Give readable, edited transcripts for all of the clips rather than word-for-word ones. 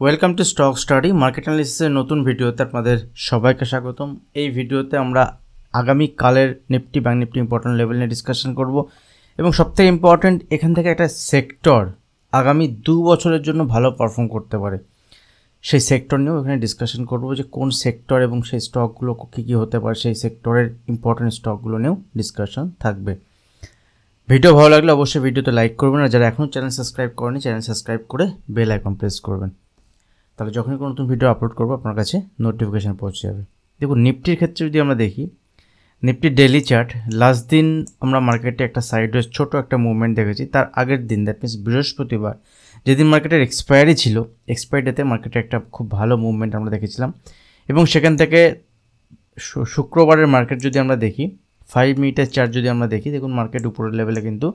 Welcome to stock study market অ্যানালিসিসের নতুন ভিডিওতে আপনাদের সবাইকে স্বাগতম। এই ভিডিওতে আমরা আগামীকালের Nifty bank Nifty important level নিয়ে ডিসকাশন করব এবং সবথেকে ইম্পর্টেন্ট এখান থেকে একটা সেক্টর আগামী 2 বছরের জন্য ভালো পারফর্ম করতে পারে সেই সেক্টর নিয়েও এখানে ডিসকাশন করব, যে কোন সেক্টর এবং সেই স্টকগুলো কী কী হতে পারে, সেই সেক্টরের ইম্পর্টেন্ট স্টকগুলো নিয়েও ডিসকাশন থাকবে। ভিডিও ভালো লাগলে অবশ্যই ভিডিওতে লাইক করবেন, আর যারা এখনও চ্যানেল সাবস্ক্রাইব করেনি চ্যানেল সাবস্ক্রাইব করে বেল আইকন প্রেস করবেন, তাহলে যখনই কোনো নতুন ভিডিও আপলোড করবো আপনার কাছে নোটিফিকেশান পৌঁছে যাবে। দেখুন, নিফটির ক্ষেত্রে যদি আমরা দেখি, নিফটির ডেলি চার্ট লাস্ট দিন আমরা মার্কেটে একটা সাইডওয়েজ ছোট একটা মুভমেন্ট দেখেছি। তার আগের দিন, দ্যাট মিনস বৃহস্পতিবার, যেদিন মার্কেটের এক্সপায়ারি ছিল, এক্সপায়ারি ডেতে মার্কেটে একটা খুব ভালো মুভমেন্ট আমরা দেখেছিলাম এবং সেখান থেকে শুক্রবারের মার্কেট যদি আমরা দেখি, 5 মিনিটের চার্ট যদি আমরা দেখি, দেখুন মার্কেট উপরের লেভেলে কিন্তু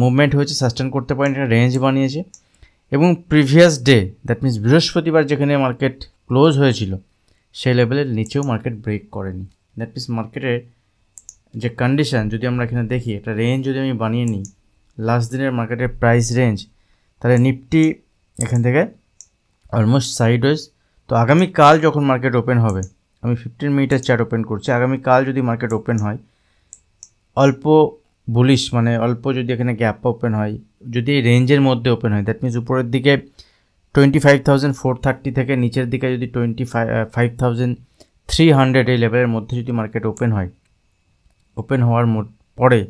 মুভমেন্ট হয়েছে, সাস্টেন করতে পারেন, একটা রেঞ্জ বানিয়েছে এবং প্রিভিয়াস ডে, দ্যাট মিনস বৃহস্পতিবার যেখানে মার্কেট ক্লোজ হয়েছিল সেই লেভেলের নিচেও মার্কেট ব্রেক করেনি। দ্যাট মিনস মার্কেটের যে কন্ডিশন যদি আমরা এখানে দেখি, একটা রেঞ্জ যদি আমি বানিয়ে নিই লাস্ট দিনের মার্কেটের প্রাইস রেঞ্জ, তাহলে নিফটি এখান থেকে অলমোস্ট সাইডওয়েজ। তো আগামীকাল যখন মার্কেট ওপেন হবে, আমি 15 মিনিটের চার্ট ওপেন করছি, আগামীকাল যদি মার্কেট ওপেন হয় অল্প বুলিশ, মানে অল্প যদি এখানে গ্যাপ ওপেন হয়, যদি এই রেঞ্জের মধ্যে ওপেন হয়, দ্যাট মিনস উপরের দিকে 25,430 থেকে নিচের দিকে যদি 25,300 এই লেভেলের মধ্যে যদি মার্কেট ওপেন হয়, ওপেন হওয়ার পরে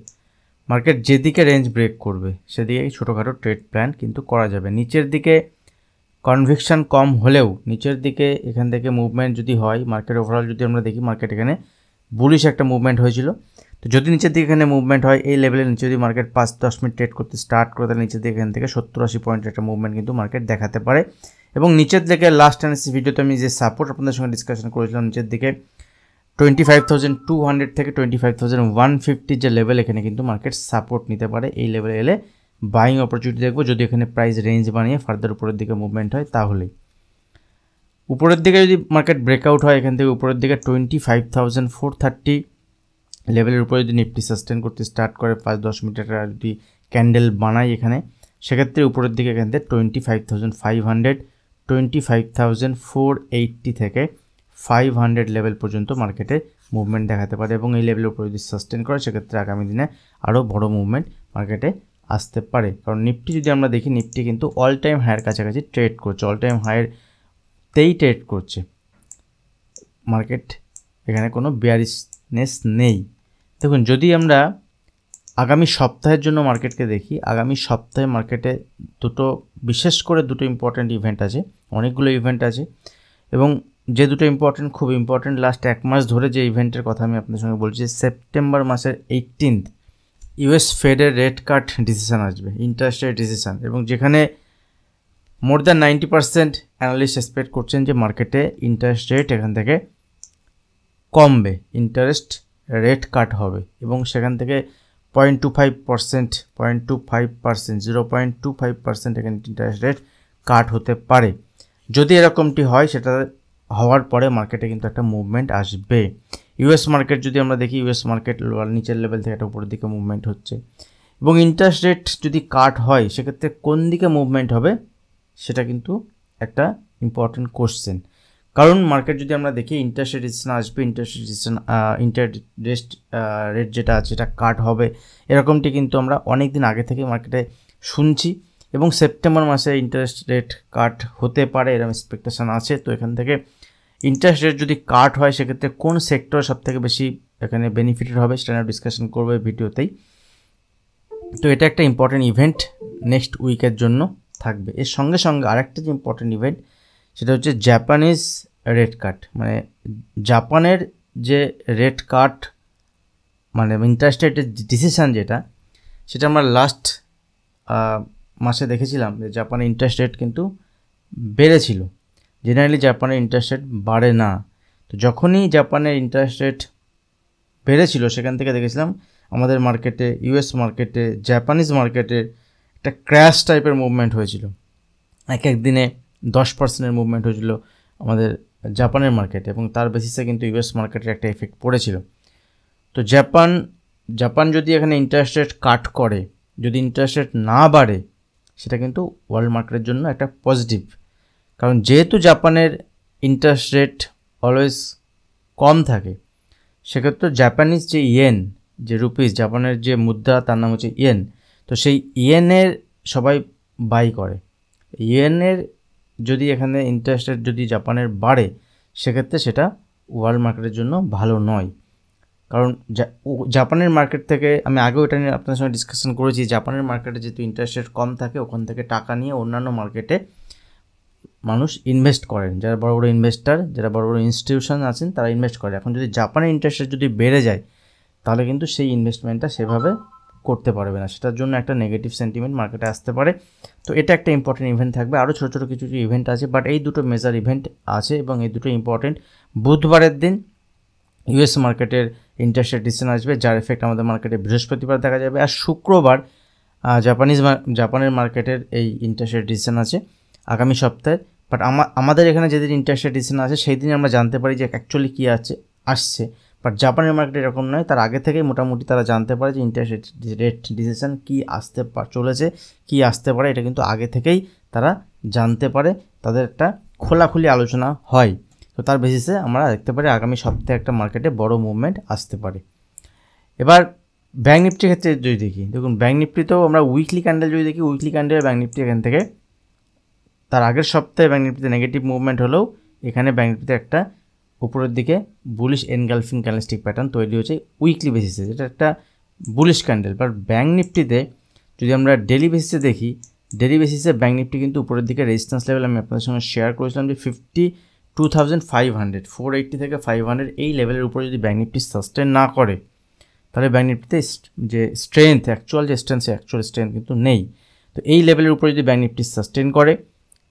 মার্কেট যেদিকে রেঞ্জ ব্রেক করবে সেদিকে ছোটোখাটো ট্রেড প্ল্যান কিন্তু করা যাবে। নিচের দিকে কনভিকশন কম হলেও নিচের দিকে এখান থেকে মুভমেন্ট যদি হয়, মার্কেট ওভারঅল যদি আমরা দেখি, মার্কেট এখানে বুলিশ একটা মুভমেন্ট হয়েছিল। তো যদি নিচের দিকে এখানে মুভমেন্ট হয়, এই লেভেলের নিচে যদি মার্কেট 5-10 মিনিট ট্রেড করতে স্টার্ট করে, তাহলে নিচের দিকে এখান থেকে 70-80 পয়েন্টের একটা মুভমেন্ট কিন্তু মার্কেট দেখাতে পারে। এবং নিচের দিকে লাস্ট অ্যানালিসিস ভিডিওতে আমি যে সাপোর্ট আপনাদের সঙ্গে ডিসকাশন করেছিলাম, নিচের দিকে 25,200 থেকে 25,150 যে লেভেল, এখানে কিন্তু মার্কেট সাপোর্ট নিতে পারে। এই লেভেলে এলে বাইং অপরচুনিটি দেখবো, যদি এখানে প্রাইস রেঞ্জ বানিয়ে ফার্দার উপরের দিকে মুভমেন্ট হয়, তাহলেই উপরের দিকে যদি মার্কেট ব্রেকআউট হয়, এখান থেকে উপরের দিকে 25,430 লেভেলের উপরে যদি নিফটি সাস্টেন করতে স্টার্ট করে, 5-10 মিনিটের যদি ক্যান্ডেল বানাই এখানে, সেক্ষেত্রে উপরের দিকে এখান থেকে 25,500, 25,480 থেকে 500 লেভেল পর্যন্ত মার্কেটে মুভমেন্ট দেখাতে পারে এবং এই লেভেলের উপরে যদি সাস্টেন করে, সেক্ষেত্রে আগামী দিনে আরও বড় মুভমেন্ট মার্কেটে আসতে পারে। কারণ নিফটি যদি আমরা দেখি, নিফটি কিন্তু অল টাইম হায়ার কাছাকাছি ট্রেড করছে, অল টাইম হায়ারতেই ট্রেড করছে। মার্কেট এখানে কোনো বেয়ারিশনেস নেই। দেখুন, যদি আমরা আগামী সপ্তাহের জন্য মার্কেটকে দেখি, আগামী সপ্তাহে মার্কেটে বিশেষ করে দুটো ইম্পর্ট্যান্ট ইভেন্ট আছে, অনেকগুলো ইভেন্ট আছে এবং যে দুটো ইম্পর্ট্যান্ট, খুব ইম্পর্ট্যান্ট, লাস্ট 1 মাস ধরে যে ইভেন্টের কথা আমি আপনাদের সঙ্গে বলছি, সেপ্টেম্বর মাসের 18 ইউএস ফেডের রেট কাট ডিসিশন আসবে, ইন্টারেস্ট রেট ডিসিশন, এবং যেখানে মোর দ্যান 90% অ্যানালিস্ট এক্সপেক্ট করছেন যে মার্কেটে ইন্টারেস্ট রেট এখান থেকে কমবে, ইন্টারেস্ট রেট কাট হবে এবং সেখান থেকে 0.25%, 0.25% এখানে ইন্টারেস্ট রেট কাট হতে পারে। যদি এরকমটি হয়, সেটা হওয়ার পরে মার্কেটে কিন্তু একটা মুভমেন্ট আসবে। ইউএস মার্কেট যদি আমরা দেখি, ইউএস মার্কেট নিচের লেভেল থেকে একটা উপরের দিকে মুভমেন্ট হচ্ছে এবং ইন্টারেস্ট রেট যদি কাট হয়, সেক্ষেত্রে কোন দিকে মুভমেন্ট হবে সেটা কিন্তু একটা ইম্পর্টেন্ট কোশ্চেন। কারণ মার্কেট যদি আমরা দেখি, ইন্টারেস্ট রেট ডিসিশন আসবে, ইন্টারেস্ট রেট যেটা আছে সেটা কাট হবে, এরকমটি কিন্তু আমরা অনেক দিন আগে থেকে মার্কেটে শুনছি এবং সেপ্টেম্বর মাসে ইন্টারেস্ট রেট কাট হতে পারে এরকম এক্সপেকটেশন আছে। তো এখান থেকে ইন্টারেস্ট রেট যদি কাট হয়, সেক্ষেত্রে কোন সেক্টর সবথেকে বেশি এখানে বেনিফিটেড হবে সেটা নিয়ে ডিসকাশন করবে ভিডিওতেই। তো এটা একটা ইম্পর্টেন্ট ইভেন্ট নেক্সট উইকের জন্য থাকবে। এর সঙ্গে সঙ্গে আরেকটা যে ইম্পর্টেন্ট ইভেন্ট, সেটা হচ্ছে জাপানিজ রেট কাট, মানে জাপানের যে রেট কাট, মানে ইন্টারেস্ট রেটের ডিসিশান যেটা, সেটা আমরা লাস্ট মাসে দেখেছিলাম যে জাপানের ইন্টারেস্ট রেট কিন্তু বেড়েছিল। জেনারেলি জাপানের ইন্টারেস্ট রেট বাড়ে না। তো যখনই জাপানের ইন্টারেস্ট রেট বেড়েছিল, সেখান থেকে দেখেছিলাম আমাদের মার্কেটে, ইউএস মার্কেটে, জাপানিজ মার্কেটে একটা ক্র্যাশ টাইপের মুভমেন্ট হয়েছিল। এক দিনে 10%-এর মুভমেন্ট হয়েছিল আমাদের জাপানের মার্কেটে এবং তার বেসিসে কিন্তু ইউএস মার্কেটের একটা এফেক্ট পড়েছিল। তো জাপান যদি এখানে ইন্টারেস্ট রেট কাট করে, যদি ইন্টারেস্ট রেট না বাড়ে, সেটা কিন্তু ওয়ার্ল্ড মার্কেটের জন্য একটা পজিটিভ। কারণ যেহেতু জাপানের ইন্টারেস্ট রেট অলওয়েজ কম থাকে, সেক্ষেত্রে জাপানিজ যে ইয়েন, যে রুপিস, জাপানের যে মুদ্রা তার নাম হচ্ছে ইয়েন, তো সেই ইয়েনের সবাই বাই করে। ইয়েনের যদি এখানে ইন্টারেস্ট রেট যদি জাপানের বাড়ে, সেক্ষেত্রে সেটা ওয়ার্ল্ড মার্কেটের জন্য ভালো নয়। কারণ জাপানের মার্কেট থেকে আমি আগেও এটা নিয়ে আপনার সঙ্গে ডিসকাশন করেছি, জাপানের মার্কেটে যেহেতু ইন্টারেস্ট রেট কম থাকে, ওখান থেকে টাকা নিয়ে অন্যান্য মার্কেটে মানুষ ইনভেস্ট করেন, যারা বড় বড় ইনভেস্টার, যারা বড় বড় ইনস্টিটিউশন আছেন তারা ইনভেস্ট করে। এখন যদি জাপানের ইন্টারেস্ট রেট যদি বেড়ে যায়, তাহলে কিন্তু সেই ইনভেস্টমেন্টটা সেভাবে করতে পারবে না, সেটার জন্য একটা নেগেটিভ সেন্টিমেন্ট মার্কেটে আসতে পারে। তো এটা একটা ইম্পর্টেন্ট ইভেন্ট থাকবে। আরও ছোটো ছোটো কিছু ইভেন্ট আছে, বাট এই দুটো মেজর ইভেন্ট আছে এবং এই দুটো ইম্পর্টেন্ট। বুধবারের দিন ইউএস মার্কেটের ইন্টারেস্ট রেট ডিসিশন আসবে, যার এফেক্ট আমাদের মার্কেটে বৃহস্পতিবার দেখা যাবে। আর শুক্রবার জাপানের মার্কেটের এই ইন্টারেস্ট রেট ডিসিশন আছে আগামী সপ্তাহে। বাট আমাদের এখানে যেদিন ইন্টারেস্ট রেট ডিসিশন আছে সেই দিন আমরা জানতে পারি যে অ্যাকচুয়ালি কী আসছে। বাট জাপানের মার্কেটে এরকম নয়, তার আগে থেকেই মোটামুটি তারা জানতে পারে যে ইন্টারেস্ট রেট ডিসিশন কী আসতে চলেছে, কী আসতে পারে, এটা কিন্তু আগে থেকেই তারা জানতে পারে, তাদের একটা খোলাখুলি আলোচনা হয়। তো তার বেসিসে আমরা দেখতে পারি আগামী সপ্তাহে একটা মার্কেটে বড় মুভমেন্ট আসতে পারে। এবার ব্যাঙ্ক নিফটির ক্ষেত্রে যদি দেখি, দেখুন ব্যাঙ্ক নিফটিতেও আমরা উইকলি ক্যান্ডেল যদি দেখি, উইকলি ক্যান্ডেল ব্যাঙ্ক নিফটি এখান থেকে তার আগের সপ্তাহে ব্যাঙ্ক নিফটিতে নেগেটিভ মুভমেন্ট হলেও এখানে ব্যাঙ্ক নিফটিতে একটা উপরের দিকে বুলিশ এনগালফিং ক্যান্ডেলস্টিক প্যাটার্ন তৈরি হয়েছে উইকলি বেসিসে, যেটা একটা বুলিশ ক্যান্ডেল। বাট ব্যাঙ্ক নিফটিতে যদি আমরা ডেলি বেসিসে দেখি, ডেলি বেসিসে ব্যাঙ্ক নিফটি কিন্তু উপরের দিকে রেজিস্ট্যান্স লেভেল আমি আপনাদের সঙ্গে শেয়ার করেছিলাম যে 52,500, 480 থেকে 500 এই লেভেলের উপরে যদি ব্যাঙ্ক নিফটি সাস্টেন না করে, তাহলে ব্যাঙ্ক নিফটিতে যে স্ট্রেংথ, অ্যাকচুয়াল স্ট্রেংথ কিন্তু নেই। তো এই লেভেলের উপরে যদি ব্যাঙ্ক নিফটি সাস্টেন করে,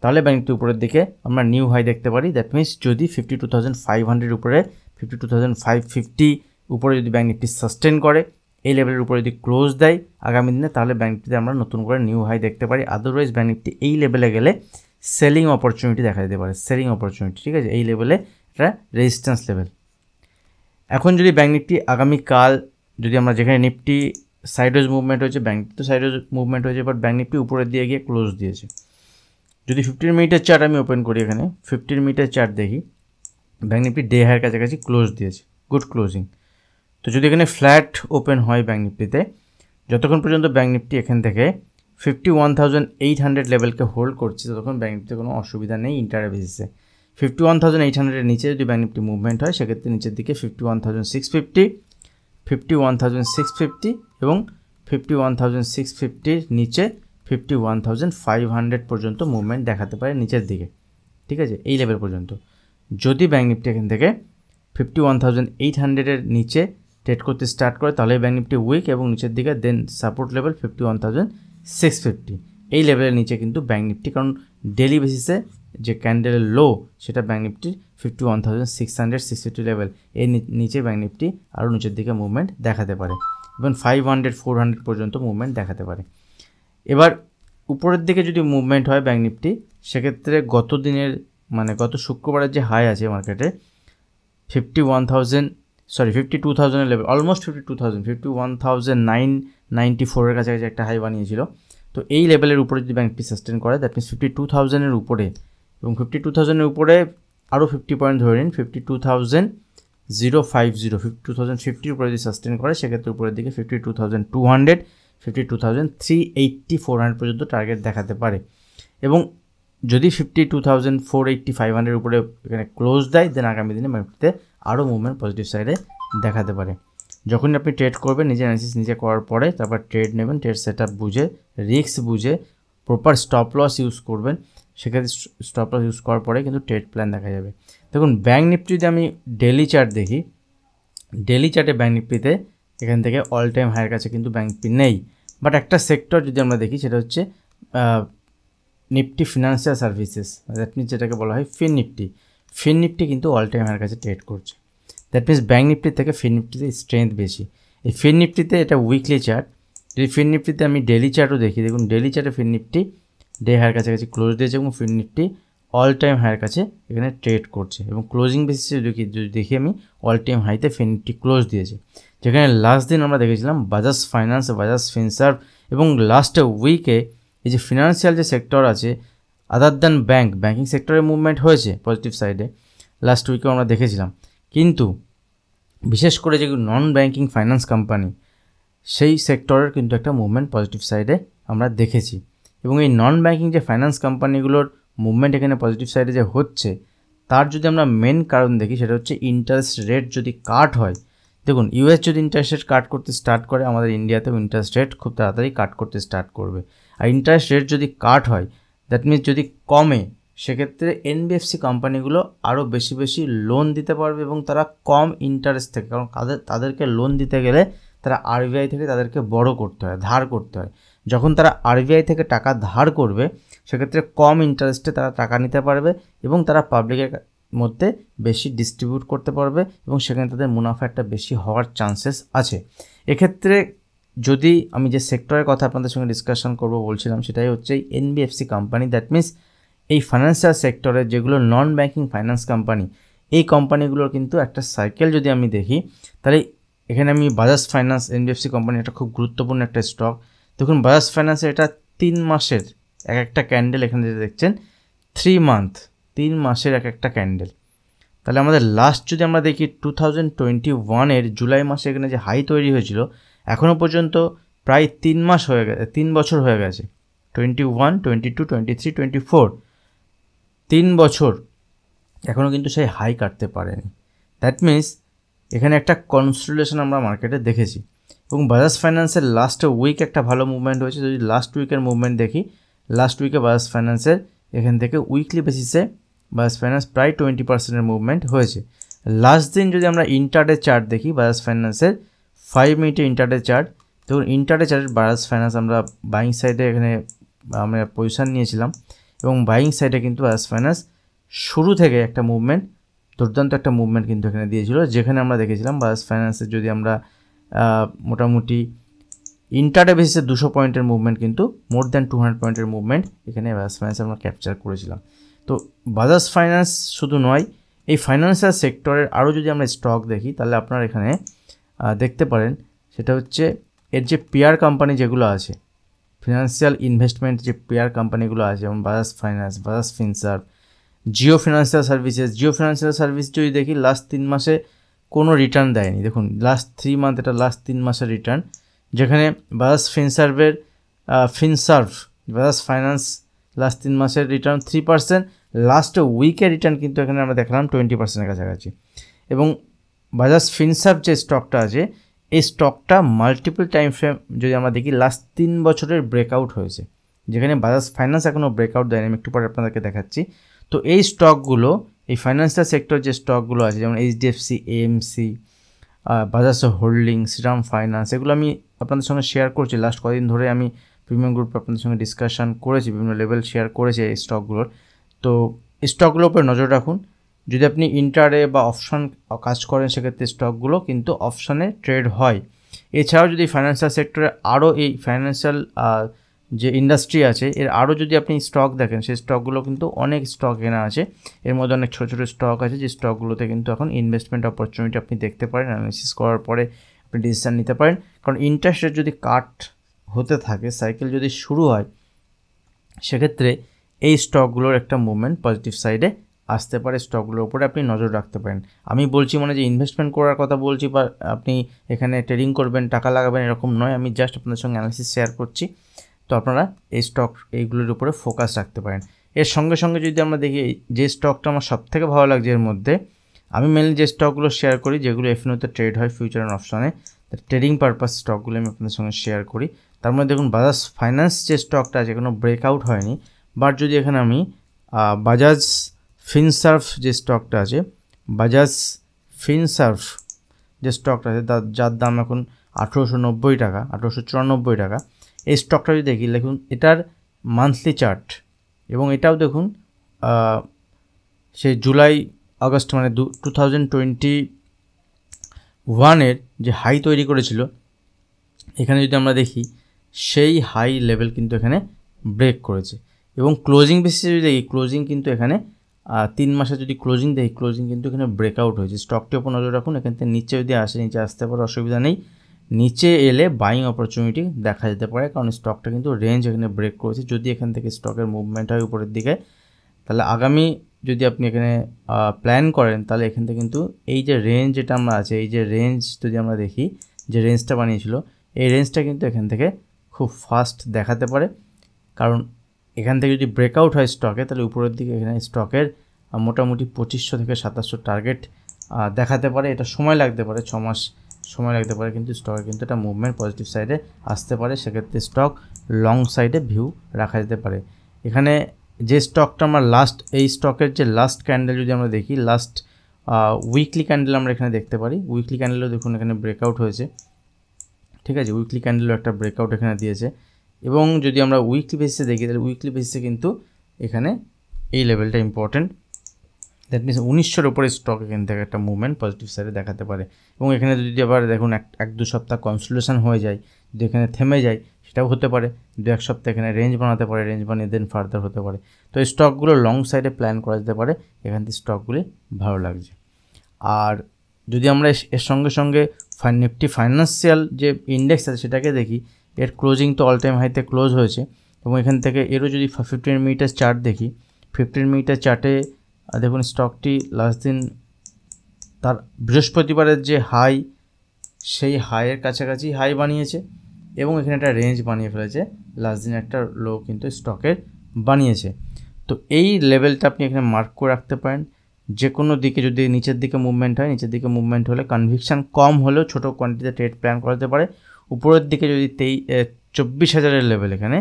তাহলে ব্যাঙ্ক নিফটি উপরের দিকে আমরা নিউ হাই দেখতে পারি। দ্যাট মিনস যদি 52,500 উপরে 52,550 উপরে যদি ব্যাঙ্ক নিফটি সাস্টেন করে, এই লেভেলের উপরে যদি ক্লোজ দেয় আগামী দিনে, তাহলে ব্যাঙ্ক নিফটিতে আমরা নতুন করে নিউ হাই দেখতে পারি। আদারওয়াইজ ব্যাঙ্ক নিফটি এই লেভেলে গেলে সেলিং অপরচুনিটি দেখা যেতে পারে, সেলিং অপরচুনিটি, ঠিক আছে। এই লেভেলে এটা রেজিস্ট্যান্স লেভেল। এখন যদি ব্যাঙ্ক নিফটি আগামীকাল যদি আমরা যেখানে নিফটি সাইডওয়েজ মুভমেন্ট হয়েছে, ব্যাঙ্ক নিফটি সাইডওয়েজ মুভমেন্ট হয়েছে, বাট ব্যাঙ্ক নিফটি উপরের দিয়ে গিয়ে ক্লোজ দিয়েছে। যদি 15 মিনিটের চার্ট আমি ওপেন করি, এখানে 15 মিনিটের চার্ট দেখি, ব্যাঙ্ক নিফটি ডে হাইয়ের কাছাকাছি ক্লোজ দিয়েছে, গুড ক্লোজিং। তো যদি এখানে ফ্ল্যাট ওপেন হয় ব্যাঙ্ক নিফটিতে, যতক্ষণ পর্যন্ত ব্যাঙ্ক নিফটি এখান থেকে 51,800 লেভেলকে হোল্ড করছে, ততক্ষণ ব্যাঙ্ক নিফটিতে কোনো অসুবিধা নেই ইন্টারডে বেসিসে। 51,800-এর নিচে যদি ব্যাঙ্ক নিফটি মুভমেন্ট হয়, সেক্ষেত্রে নিচের দিকে 51,650, 51,650 এবং 51,650-র নিচে 51,500 পর্যন্ত মুভমেন্ট দেখাতে পারে নিচের দিকে, ঠিক আছে, এই লেভেল পর্যন্ত। যদি ব্যাঙ্ক নিফটি এখান থেকে 51,800-এর নিচে ট্রেড করতে স্টার্ট করে, তাহলে ব্যাঙ্ক নিফটি উইক এবং নিচের দিকে দেন সাপোর্ট লেভেল 51,650, এই লেভেলের নিচে কিন্তু ব্যাঙ্ক নিফটি, কারণ ডেলি বেসিসে যে ক্যান্ডেলের লো সেটা ব্যাঙ্ক নিফটি 51,600-650 লেভেল, এর নিচে ব্যাঙ্ক নিফটি আরও নিচের দিকে মুভমেন্ট দেখাতে পারে এবং 500-400 পর্যন্ত মুভমেন্ট দেখাতে পারে। এবার উপরের দিকে যদি মুভমেন্ট হয় ব্যাঙ্ক নিফটি, সেক্ষেত্রে গত শুক্রবারের যে হাই আছে মার্কেটে 52,000 লেভেল, অলমোস্ট 51,994-এর কাছাকাছি একটা হাই বানিয়েছিল। তো এই লেভেলের উপরে যদি ব্যাঙ্ক নিফটি সাস্টেন করে, দ্যাট মিনস 52,000-এর উপরে, এবং 52,000-এর উপরে আরও 50 পয়েন্ট ধরে নিন, 52,050 উপরে যদি সাস্টেন করে, সেক্ষেত্রে উপরের দিকে 52,200, 52,380-400 পর্যন্ত টার্গেট দেখাতে পারে। এবং যদি 52,480-500-এর উপরে এখানে ক্লোজ দেয়, দেন আগামী দিনে মার্কেটে আরও মুভমেন্ট পজিটিভ সাইডে দেখাতে পারে। যখনই আপনি ট্রেড করবেন, নিজে অ্যানালিসিস নিজে করার পরে তারপর ট্রেড নেবেন, ট্রেড সেট আপ বুঝে, রিস্ক বুঝে, প্রপার স্টপ লস ইউজ করবেন। সেক্ষেত্রে স্টপ লস ইউজ করার পরে কিন্তু ট্রেড প্ল্যান দেখা যাবে। দেখুন ব্যাঙ্ক নিফটি যদি আমি ডেলি চার্ট দেখি, ডেলি চার্টে ব্যাঙ্ক নিফটিতে এখান থেকে অল টাইম হাইয়ের কাছে কিন্তু ব্যাঙ্ক নিফটি নেই। বাট একটা সেক্টর যদি আমরা দেখি, সেটা হচ্ছে Nifty financial services, that means যেটাকে বলা হয় ফিন নিফটি কিন্তু অল টাইম হাইয়ের কাছে ট্রেড করছে। দ্যাট মিনস ব্যাঙ্ক নিফটির থেকে ফিন নিফটিতে স্ট্রেংথ বেশি। এই ফিন নিফটিতে এটা উইকলি চার্ট, যদি ফিন নিফটিতে আমি ডেলি চার্টও দেখি, দেখুন ডেলি চার্টে ফিন নিফটি ডে হাইয়ের কাছাকাছি ক্লোজ দিয়েছে এবং ফিন নিফটি অল টাইম হাইয়ের কাছে এখানে ট্রেড করছে, এবং ক্লোজিং বেসিসে যদি দেখি আমি, অল টাইম হাইতে ফিন নিফটি ক্লোজ দিয়েছে। যেখানে লাস্ট দিন আমরা দেখেছিলাম বাজাজ ফাইন্যান্স, বাজাজ ফিনসার্ভ, এবং লাস্ট উইকে এই যে ফিনান্সিয়াল যে সেক্টর আছে আদার দ্যান ব্যাঙ্কিং সেক্টরের মুভমেন্ট হয়েছে পজিটিভ সাইডে, লাস্ট উইকেও আমরা দেখেছিলাম। কিন্তু বিশেষ করে যেগুলো নন ব্যাঙ্কিং ফাইন্যান্স কোম্পানি, সেই সেক্টরের কিন্তু একটা মুভমেন্ট পজিটিভ সাইডে আমরা দেখেছি। এবং এই নন ব্যাঙ্কিং যে ফাইন্যান্স কোম্পানিগুলোর মুভমেন্ট এখানে পজিটিভ সাইডে যে হচ্ছে, তার যদি আমরা মেন কারণ দেখি, সেটা হচ্ছে ইন্টারেস্ট রেট যদি কাট হয়। দেখুন, ইউএস যদি ইন্টারেস্ট রেট কাট করতে স্টার্ট করে, আমাদের ইন্ডিয়াতেও ইন্টারেস্ট রেট খুব তাড়াতাড়ি কাট করতে স্টার্ট করবে। আর ইন্টারেস্ট রেট যদি কাট হয়, দ্যাট মিনস যদি কমে, সেক্ষেত্রে এনবিএফসি কোম্পানিগুলো আরও বেশি বেশি লোন দিতে পারবে এবং তারা কম ইন্টারেস্ট থেকে, কারণ তাদেরকে লোন দিতে গেলে তারা আরবিআই থেকে তাদেরকে বড় করতে হয়, ধার করতে হয়। যখন তারা আরবিআই থেকে টাকা ধার করবে, সেক্ষেত্রে কম ইন্টারেস্টে তারা টাকা নিতে পারবে এবং তারা পাবলিকের মধ্যে বেশি ডিস্ট্রিবিউট করতে পারবে এবং সেখানে তাদের মুনাফা একটা বেশি হওয়ার চান্সেস আছে। এক্ষেত্রে যদি আমি যে সেক্টরের কথা আপনাদের সঙ্গে ডিসকাশন করব বলছিলাম, সেটাই হচ্ছে এই এনবিএফসি কোম্পানি। দ্যাট মিনস এই ফাইন্যান্সিয়াল সেক্টরের যেগুলো নন ব্যাঙ্কিং ফাইন্যান্স কোম্পানি, এই কোম্পানিগুলোর কিন্তু একটা সাইকেল যদি আমি দেখি, তাহলে এখানে আমি বাজাজ ফাইন্যান্স, এনবিএফসি কোম্পানি, এটা খুব গুরুত্বপূর্ণ একটা স্টক। দেখুন, বাজাজ ফাইন্যান্সের এটা 3 মাসের এক একটা ক্যান্ডেল, এখানে যেটা দেখছেন 3 মাসের এক একটা ক্যান্ডেল। তাহলে আমাদের লাস্ট যদি আমরা দেখি 2021-এর জুলাই মাসে এখানে যে হাই তৈরি হয়েছিল, এখনও পর্যন্ত প্রায় 3 মাস হয়ে গেছে, 3 বছর হয়ে গেছে। 21, 22, 23, 24, 3 বছর এখনও কিন্তু সেই হাই কাটতে পারেনি। দ্যাট মিনস এখানে একটা কনসোলিডেশন আমরা মার্কেটে দেখেছি। এবং বাজাজ ফাইন্যান্সের লাস্ট উইক একটা ভালো মুভমেন্ট হয়েছে। যদি লাস্ট উইকের মুভমেন্ট দেখি, লাস্ট উইকে বাজাজ ফাইন্যান্সের এখান থেকে উইকলি বেসিসে বাজাজ ফাইন্যান্স প্রায় 20%-এর মুভমেন্ট হয়েছে। লাস্ট দিন যদি আমরা ইন্টারডে চার্ট দেখি, বাজাজ ফাইন্যান্সের 5 মিনিটে ইন্টারডে চার্ট, দেখুন ইন্টারডে চার্টের বাজাজ ফাইন্যান্স আমরা বাইং সাইডে এখানে আমরা পজিশন নিয়েছিলাম এবং বাইং সাইডে কিন্তু বাজাজ ফাইন্যান্স শুরু থেকে একটা মুভমেন্ট, দুর্দান্ত একটা মুভমেন্ট কিন্তু এখানে দিয়েছিল, যেখানে আমরা দেখেছিলাম বাজাজ ফাইন্যান্সের যদি আমরা মোটামুটি ইন্টারডে বেসিসে 200 পয়েন্টের মুভমেন্ট, কিন্তু মোর দ্যান 200 পয়েন্টের মুভমেন্ট এখানে বাজাজ ফাইন্যান্স আমরা ক্যাপচার করেছিলাম। তো বাজাজ ফাইন্যান্স শুধু নয়, এই ফাইন্যান্সিয়াল সেক্টরের আরও যদি আমরা স্টক দেখি, তাহলে আপনারা এখানে দেখতে পারেন, সেটা হচ্ছে এর যে পেয়ার কোম্পানি যেগুলো আছে, ফিনান্সিয়াল ইনভেস্টমেন্ট যে পেয়ার কোম্পানিগুলো আছে, যেমন Bajaj finance, Bajaj Finserv, Jio financial services. Jio financial service যদি দেখি, লাস্ট 3 মাসে কোনো রিটার্ন দেয়নি। দেখুন লাস্ট 3 মান্থ, এটা লাস্ট 3 মাসের রিটার্ন, যেখানে বাজাজ ফিনসার্ভের বাজাজ ফাইন্যান্স লাস্ট 3 মাসের রিটার্ন 3%, লাস্ট উইকের রিটার্ন কিন্তু এখানে আমরা দেখলাম 20%-এর কাছাকাছি। এবং বাজাজ ফিনসার্ভ যে স্টকটা আছে, এই স্টকটা মাল্টিপল টাইম ফ্রেম যদি আমরা দেখি, লাস্ট 3 বছরের ব্রেকআউট হয়েছে, যেখানে বাজাজ ফাইন্যান্স এখনও ব্রেকআউট দেয়নি। আমি একটু পরে আপনাদেরকে দেখাচ্ছি। তো এই স্টকগুলো, এই ফাইন্যান্সিয়াল সেক্টর যে স্টকগুলো আছে, যেমন HDFC, AMC, Bajaj holding, Shriram finance, এগুলো আমি আপনাদের সঙ্গে শেয়ার করছি। লাস্ট কদিন ধরে আমি প্রিমিয়াম গ্রুপে আপনাদের সঙ্গে ডিসকাশন করেছি, বিভিন্ন লেভেল শেয়ার করেছি এই স্টকগুলোর। তো স্টকগুলোর উপরে নজর রাখুন। যদি আপনি ইন্টারে বা অপশন কাজ করেন, সেক্ষেত্রে স্টকগুলো কিন্তু অপশানে ট্রেড হয়। এছাড়াও যদি ফাইন্যান্সিয়াল সেক্টরে আরও এই ফাইন্যান্সিয়াল যে ইন্ডাস্ট্রি আছে, এর আরও যদি আপনি স্টক দেখেন, সেই স্টকগুলো কিন্তু অনেক স্টক কেনা আছে। এর মধ্যে অনেক ছোটো ছোটো স্টক আছে, যে স্টকগুলোতে কিন্তু এখন ইনভেস্টমেন্ট অপরচুনিটি আপনি দেখতে পারেন। অ্যানালিসিস করার পরে আপনি ডিসিশান নিতে পারেন। কারণ ইন্টারেস্ট রেট যদি কাট হতে থাকে, সাইকেল যদি শুরু হয়, সেক্ষেত্রে এই স্টকগুলোর একটা মুভমেন্ট পজিটিভ সাইডে আসতে পারে। স্টকগুলোর উপরে আপনি নজর রাখতে পারেন। আমি বলছি মানে যে ইনভেস্টমেন্ট করার কথা বলছি, বা আপনি এখানে ট্রেডিং করবেন, টাকা লাগাবেন, এরকম নয়। আমি জাস্ট আপনাদের সঙ্গে অ্যানালিসিস শেয়ার করছি। তো আপনারা এই স্টক এইগুলোর উপরে ফোকাস রাখতে পারেন। এর সঙ্গে সঙ্গে যদি আমরা দেখি, যে স্টকটা আমার সবথেকে ভালো লাগছে এর মধ্যে, আমি মেনলি যে স্টকগুলো শেয়ার করি, যেগুলো এফএনওতে ট্রেড হয়, ফিউচার অ্যান্ড অপশনে, ট্রেডিং পারপাস স্টকগুলো আমি আপনাদের সঙ্গে শেয়ার করি। তার মধ্যে দেখুন বাজাজ ফাইন্যান্স যে স্টকটা আছে, কোনো ব্রেকআউট হয়নি। বাট যদি এখানে আমি বাজাজ ফিনসার্ভ যে স্টকটা আছে, বাজাজ ফিনসার্ভ যে স্টকটা আছে, যার দাম এখন 1890 টাকা, 1894 টাকা, এই স্টকটা যদি দেখি, দেখুন এটার মান্থলি চার্ট, এবং এটাও দেখুন সেই জুলাই আগস্ট মানে 2021-এর যে হাই তৈরি করেছিল, এখানে যদি আমরা দেখি, সেই হাই লেভেল কিন্তু এখানে ব্রেক করেছে। এবং ক্লোজিং বেসিসে যদি দেখি, ক্লোজিং কিন্তু এখানে 3 মাসে যদি ক্লোজিং দেখি, ক্লোজিং কিন্তু এখানে ব্রেকআউট হয়েছে। স্টকটির ওপর নজর রাখুন। এখান থেকে নিচে যদি আসে, নিচে আসতে পারে, অসুবিধা নেই। নিচে এলে বাইং অপরচুনিটি দেখা যেতে পারে, কারণ স্টকটা কিন্তু রেঞ্জ এখানে ব্রেক করেছে। যদি এখান থেকে স্টকের মুভমেন্ট হয় উপরের দিকে, তাহলে আগামী যদি আপনি এখানে প্ল্যান করেন, তাহলে এখান থেকে কিন্তু এই যে রেঞ্জ যেটা আমরা আছে, এই যে রেঞ্জ যদি আমরা দেখি, যে রেঞ্জটা বানিয়েছিল, এই রেঞ্জটা কিন্তু এখান থেকে খুব ফাস্ট দেখাতে পারে। কারণ এখান থেকে যদি ব্রেকআউট হয় স্টকে, তাহলে উপরের দিকে এখানে স্টকের মোটামুটি 2500 থেকে 2700 টার্গেট দেখাতে পারে। এটা সময় লাগতে পারে, 6 মাস সময় লাগতে পারে, কিন্তু স্টকে কিন্তু এটা মুভমেন্ট পজিটিভ সাইডে আসতে পারে। সেক্ষেত্রে স্টক লং সাইডে ভিউ রাখা যেতে পারে। এখানে যে স্টকটা আমরা এই স্টকের যে লাস্ট ক্যান্ডেল যদি আমরা দেখি, লাস্ট উইকলি ক্যান্ডেল আমরা এখানে দেখতে পারি। উইকলি ক্যান্ডেলও দেখুন এখানে ব্রেকআউট হয়েছে, ঠিক আছে। উইকলি ক্যান্ডেলও একটা ব্রেকআউট এখানে দিয়েছে। এবং যদি আমরা উইকলি বেসিসে দেখি, তাহলে উইকলি বেসিসে কিন্তু এখানে এই লেভেলটা ইম্পর্টেন্ট। দ্যাট মিনস 1900-এর উপরে স্টক এখান থেকে একটা মুভমেন্ট পজিটিভ সাইডে দেখাতে পারে। এবং এখানে যদি আবার দেখুন 1-2 সপ্তাহ কনসোলিডেশন হয়ে যায়, যদি এখানে থেমে যায়, সেটাও হতে পারে। 2-1 সপ্তাহ এখানে রেঞ্জ বানাতে পারে, রেঞ্জ বানিয়ে দেন ফার্দার হতে পারে। তো এই স্টকগুলো লং সাইডে প্ল্যান করা যেতে পারে। এখান থেকে স্টকগুলি ভালো লাগছে। আর যদি আমরা এর সঙ্গে সঙ্গে নিফটি ফাইন্যান্সিয়াল যে ইন্ডেক্স আছে সেটাকে দেখি, এর ক্লোজিং তো অল টাইম হাইতে ক্লোজ হয়েছে। এবং এখান থেকে এরও যদি 15 মিনিটের চার্ট দেখি, 15 মিনিটের চার্টে দেখুন স্টকটি লাস্ট দিন তার বৃহস্পতিবারের যে হাই, সেই হাইয়ের কাছাকাছি হাই বানিয়েছে এবং এখানে একটা রেঞ্জ বানিয়ে ফেলেছে। লাস্ট দিন একটা লো কিন্তু স্টকের বানিয়েছে। তো এই লেভেলটা আপনি এখানে মার্ক করে রাখতে পারেন। যে কোনো দিকে যদি নিচের দিকে মুভমেন্ট হয়, নিচের দিকে মুভমেন্ট হলে কনভিকশান কম হলেও ছোটো কোয়ান্টিটিতে ট্রেড প্ল্যান করা যেতে পারে। উপরের দিকে যদি 24,000-এর লেভেল, এখানে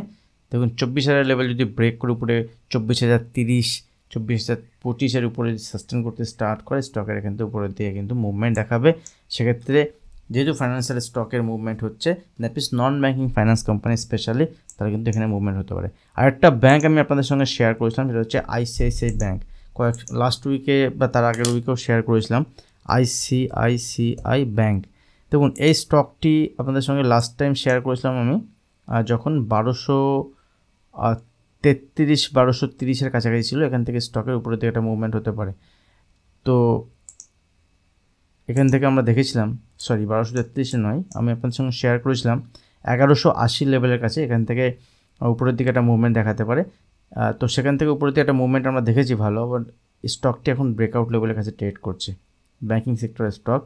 দেখুন 24,000-এর লেভেল যদি ব্রেক করে উপরে 24,030, 24,025-এর উপরে যদি সাস্টেন করতে স্টার্ট করে, স্টকের এখান থেকে উপরের দিকে কিন্তু মুভমেন্ট দেখাবে। সেক্ষেত্রে যেহেতু ফাইন্যান্সিয়াল স্টকের মুভমেন্ট হচ্ছে, that means non banking finance company specially, তারা কিন্তু এখানে মুভমেন্ট হতে পারে। আরেকটা ব্যাঙ্ক আমি আপনাদের সঙ্গে শেয়ার করেছিলাম, সেটা হচ্ছে ICICI ব্যাঙ্ক। লাস্ট উইকে বা তার আগের উইকেও শেয়ার করেছিলাম ICICI ব্যাঙ্ক। দেখুন এই স্টকটি আপনাদের সঙ্গে লাস্ট টাইম শেয়ার করেছিলাম আমি যখন 1230-1230-এর কাছাকাছি ছিল। এখান থেকে স্টকের উপরে থেকে একটা মুভমেন্ট হতে পারে। তো এখান থেকে আমরা দেখেছিলাম, 1233-এ নয়, আমি আপনাদের সঙ্গে শেয়ার করেছিলাম 1180 লেভেলের কাছে এখান থেকে উপরের দিকে একটা মুভমেন্ট দেখাতে পারে। তো সেখান থেকে উপরের দিকে একটা মুভমেন্ট আমরা দেখেছি ভালো। আবার স্টকটি এখন ব্রেকআউট লেভেলের কাছে ট্রেড করছে, ব্যাঙ্কিং সেক্টরের স্টক।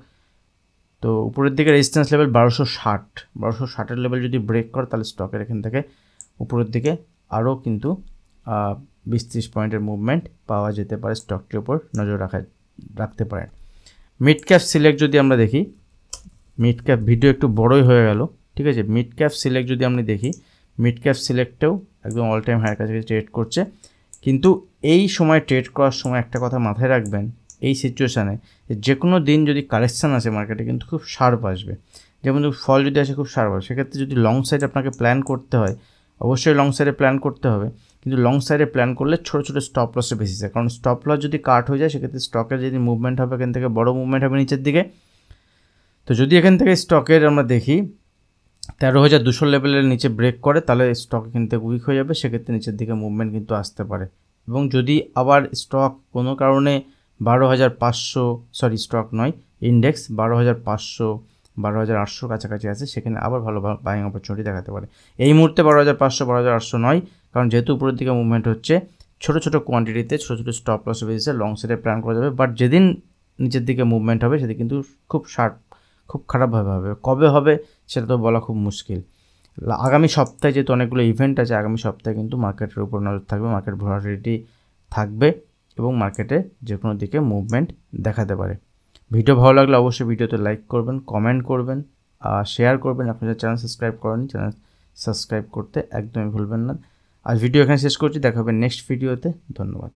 তো উপরের দিকে রেজিস্ট্যান্স লেভেল 1260-1260-এর লেভেল যদি ব্রেক করে, তাহলে স্টকের এখান থেকে উপরের দিকে আরও কিন্তু 20-30 পয়েন্টের মুভমেন্ট পাওয়া যেতে পারে। স্টকটির ওপর নজর রাখতে পারেন। মিড ক্যাপ সিলেক্ট যদি আমরা দেখি, মিড ক্যাপ ভিডিও একটু বড়ই হয়ে গেল, ঠিক আছে। মিড ক্যাপ সিলেক্ট যদি আমরা দেখি, মিড ক্যাপ সিলেক্টেও একদম অল টাইম হাইয়ের কাছে ট্রেড করছে। কিন্তু এই সময় ট্রেড করার সময় একটা কথা মাথায় রাখবেন, এই সিচুয়েশানে যে কোনো দিন যদি কারেকশান আসে মার্কেটে, কিন্তু খুব শার্প আসবে। যেমন ফল যদি আসে খুব শার্প আসবে, সেক্ষেত্রে যদি লং সাইড আপনাকে প্ল্যান করতে হয়, অবশ্যই লং সাইডে প্ল্যান করতে হবে। কিন্তু লং সাইডে প্ল্যান করলে ছোটো ছোটো স্টপ লসে বেশিছে, কারণ স্টপ লস যদি কাট হয়ে যায়, সেক্ষেত্রে স্টকের যদি মুভমেন্ট হবে এখান থেকে বড় মুভমেন্ট হবে নিচের দিকে। তো যদি এখান থেকে স্টকের আমরা দেখি 13,200 লেভেলের নিচে ব্রেক করে, তাহলে স্টক এখান থেকে উইক হয়ে যাবে। সেক্ষেত্রে নিচের দিকে মুভমেন্ট কিন্তু আসতে পারে। এবং যদি আবার স্টক কোনো কারণে 12,500 স্টক নয়, ইন্ডেক্স 12,500, 12,800 কাছাকাছি আছে, সেখানে আবার ভালো বাইং অপরচুনিটি দেখাতে পারে। এই মুহূর্তে 12,500, 12,800 নয়, কারণ যেহেতু উপরের দিকে মুভমেন্ট হচ্ছে, ছোটো ছোটো কোয়ান্টিটিতে ছোটো ছোটো স্টপ লসে বেসিসে লং সাইডে প্ল্যান করা যাবে। বাট যেদিন নিচের দিকে মুভমেন্ট হবে, সেদিন কিন্তু খুব খারাপভাবে হবে। কবে হবে সেটা তো বলা খুব মুশকিল। আগামী সপ্তাহে যেহেতু অনেকগুলো ইভেন্ট আছে, আগামী সপ্তাহে কিন্তু মার্কেটের উপর নজর থাকবে, মার্কেট ভলাটিলিটি থাকবে এবং মার্কেটে যে কোনো দিকে মুভমেন্ট দেখাতে পারে। ভিডিও ভালো লাগলে অবশ্যই ভিডিওতে লাইক করবেন, কমেন্ট করবেন, শেয়ার করবেন। আপনি যদি চ্যানেল সাবস্ক্রাইব করেন, চ্যানেল সাবস্ক্রাইব করতে একদমই ভুলবেন না। আজ ভিডিও এখানে শেষ করছি, দেখা হবে নেক্সট ভিডিওতে। ধন্যবাদ।